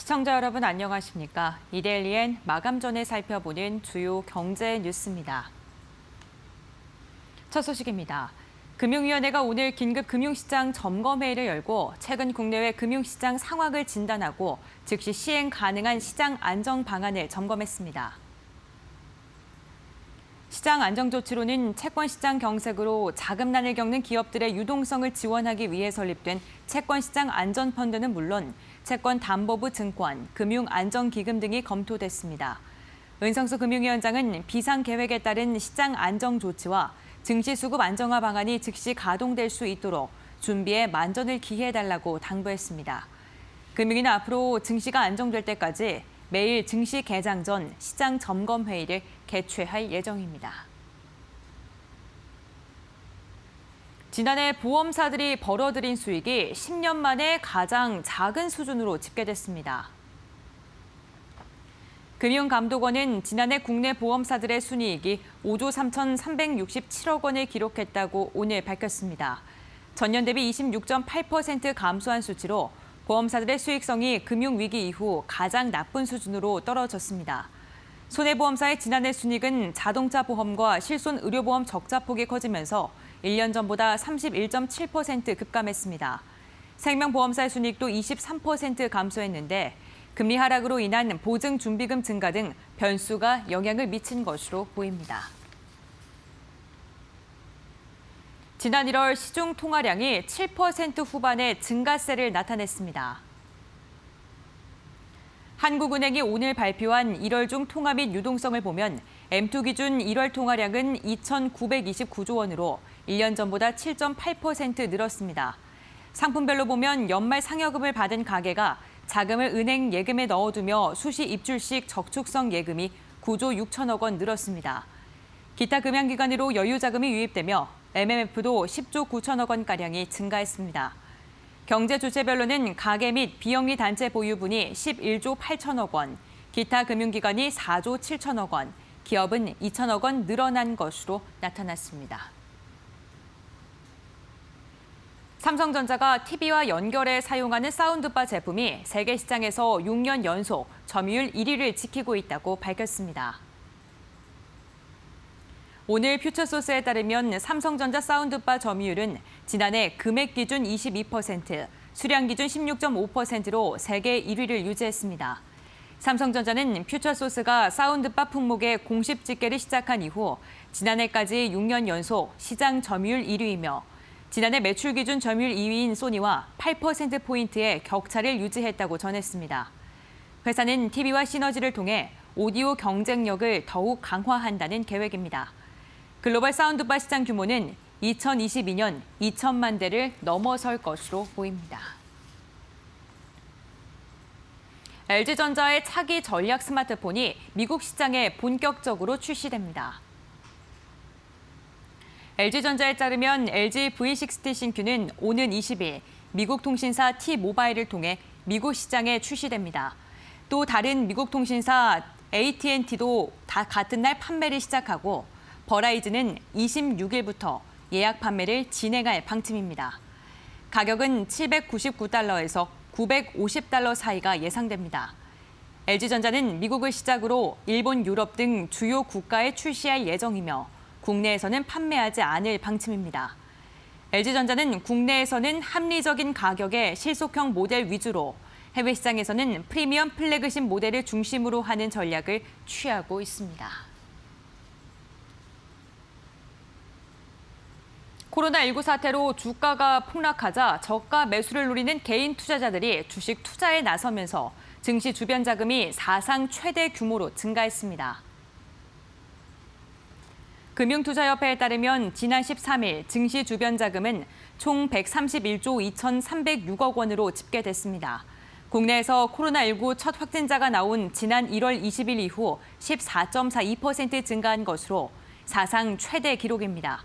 시청자 여러분 안녕하십니까? 이데일리엔 마감 전에 살펴보는 주요 경제 뉴스입니다. 첫 소식입니다. 금융위원회가 오늘 긴급 금융시장 점검회의를 열고 최근 국내외 금융시장 상황을 진단하고 즉시 시행 가능한 시장 안정 방안을 점검했습니다. 시장 안정 조치로는 채권시장 경색으로 자금난을 겪는 기업들의 유동성을 지원하기 위해 설립된 채권시장 안전펀드는 물론 채권담보부 증권, 금융안정기금 등이 검토됐습니다. 은성수 금융위원장은 비상계획에 따른 시장 안정 조치와 증시수급 안정화 방안이 즉시 가동될 수 있도록 준비에 만전을 기해달라고 당부했습니다. 금융위는 앞으로 증시가 안정될 때까지 매일 증시 개장 전 시장 점검 회의를 개최할 예정입니다. 지난해 보험사들이 벌어들인 수익이 10년 만에 가장 작은 수준으로 집계됐습니다. 금융감독원은 지난해 국내 보험사들의 순이익이 5조 3,367억 원을 기록했다고 오늘 밝혔습니다. 전년 대비 26.8% 감소한 수치로 보험사들의 수익성이 금융위기 이후 가장 나쁜 수준으로 떨어졌습니다. 손해보험사의 지난해 순이익은 자동차 보험과 실손 의료보험 적자폭이 커지면서 1년 전보다 31.7% 급감했습니다. 생명보험사의 순이익도 23% 감소했는데 금리 하락으로 인한 보증준비금 증가 등 변수가 영향을 미친 것으로 보입니다. 지난 1월 시중 통화량이 7% 후반의 증가세를 나타냈습니다. 한국은행이 오늘 발표한 1월 중 통화 및 유동성을 보면 M2 기준 1월 통화량은 2,929조 원으로 1년 전보다 7.8% 늘었습니다. 상품별로 보면 연말 상여금을 받은 가계가 자금을 은행 예금에 넣어두며 수시 입출식 저축성 예금이 9조 6천억 원 늘었습니다. 기타 금융기관으로 여유자금이 유입되며 MMF도 10조 9천억 원가량이 증가했습니다. 경제 주체별로는 가계 및 비영리 단체 보유분이 11조 8천억 원, 기타 금융기관이 4조 7천억 원, 기업은 2천억 원 늘어난 것으로 나타났습니다. 삼성전자가 TV와 연결해 사용하는 사운드바 제품이 세계 시장에서 6년 연속 점유율 1위를 지키고 있다고 밝혔습니다. 오늘 퓨처소스에 따르면 삼성전자 사운드바 점유율은 지난해 금액 기준 22%, 수량 기준 16.5%로 세계 1위를 유지했습니다. 삼성전자는 퓨처소스가 사운드바 품목의 공식 집계를 시작한 이후 지난해까지 6년 연속 시장 점유율 1위이며 지난해 매출 기준 점유율 2위인 소니와 8%포인트의 격차를 유지했다고 전했습니다. 회사는 TV와 시너지를 통해 오디오 경쟁력을 더욱 강화한다는 계획입니다. 글로벌 사운드바 시장 규모는 2022년 2천만 대를 넘어설 것으로 보입니다. LG전자의 차기 전략 스마트폰이 미국 시장에 본격적으로 출시됩니다. LG전자에 따르면 LG V60 신규는 오는 20일 미국 통신사 T-모바일을 통해 미국 시장에 출시됩니다. 또 다른 미국 통신사 AT&T도 다 같은 날 판매를 시작하고 버라이즌은 26일부터 예약 판매를 진행할 방침입니다. 가격은 $799에서 $950 사이가 예상됩니다. LG전자는 미국을 시작으로 일본, 유럽 등 주요 국가에 출시할 예정이며 국내에서는 판매하지 않을 방침입니다. LG전자는 국내에서는 합리적인 가격의 실속형 모델 위주로 해외 시장에서는 프리미엄 플래그십 모델을 중심으로 하는 전략을 취하고 있습니다. 코로나19 사태로 주가가 폭락하자 저가 매수를 노리는 개인 투자자들이 주식 투자에 나서면서 증시 주변 자금이 사상 최대 규모로 증가했습니다. 금융투자협회에 따르면 지난 13일 증시 주변 자금은 총 131조 2,306억 원으로 집계됐습니다. 국내에서 코로나19 첫 확진자가 나온 지난 1월 20일 이후 14.42% 증가한 것으로 사상 최대 기록입니다.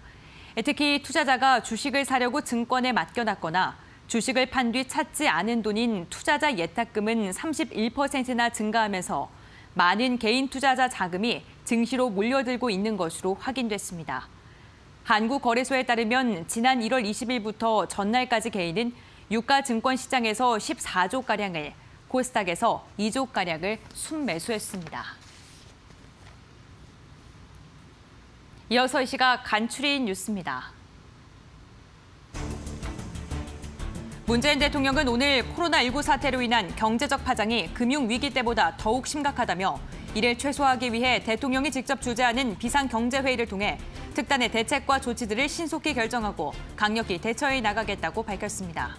특히 투자자가 주식을 사려고 증권에 맡겨놨거나 주식을 판 뒤 찾지 않은 돈인 투자자 예탁금은 31%나 증가하면서 많은 개인 투자자 자금이 증시로 몰려들고 있는 것으로 확인됐습니다. 한국거래소에 따르면 지난 1월 20일부터 전날까지 개인은 유가 증권 시장에서 14조가량을, 코스닥에서 2조가량을 순매수했습니다. 이어서 이 시각 간추린 뉴스입니다. 문재인 대통령은 오늘 코로나19 사태로 인한 경제적 파장이 금융위기 때보다 더욱 심각하다며 이를 최소화하기 위해 대통령이 직접 주재하는 비상경제회의를 통해 특단의 대책과 조치들을 신속히 결정하고 강력히 대처해 나가겠다고 밝혔습니다.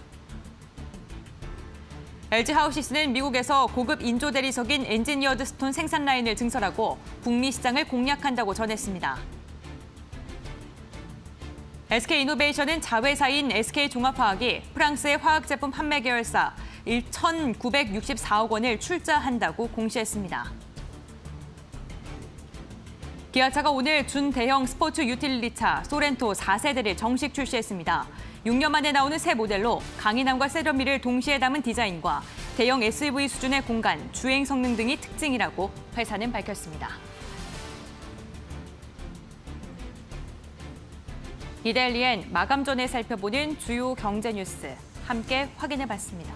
LG하우시스는 미국에서 고급 인조 대리석인 엔지니어드 스톤 생산 라인을 증설하고 북미 시장을 공략한다고 전했습니다. SK이노베이션은 자회사인 SK종합화학이 프랑스의 화학제품 판매 계열사 1,964억 원을 출자한다고 공시했습니다. 기아차가 오늘 준대형 스포츠 유틸리티차 소렌토 4세대를 정식 출시했습니다. 6년 만에 나오는 새 모델로 강인함과 세련미를 동시에 담은 디자인과 대형 SUV 수준의 공간, 주행 성능 등이 특징이라고 회사는 밝혔습니다. 이데일리엔 마감 전에 살펴보는 주요 경제 뉴스 함께 확인해 봤습니다.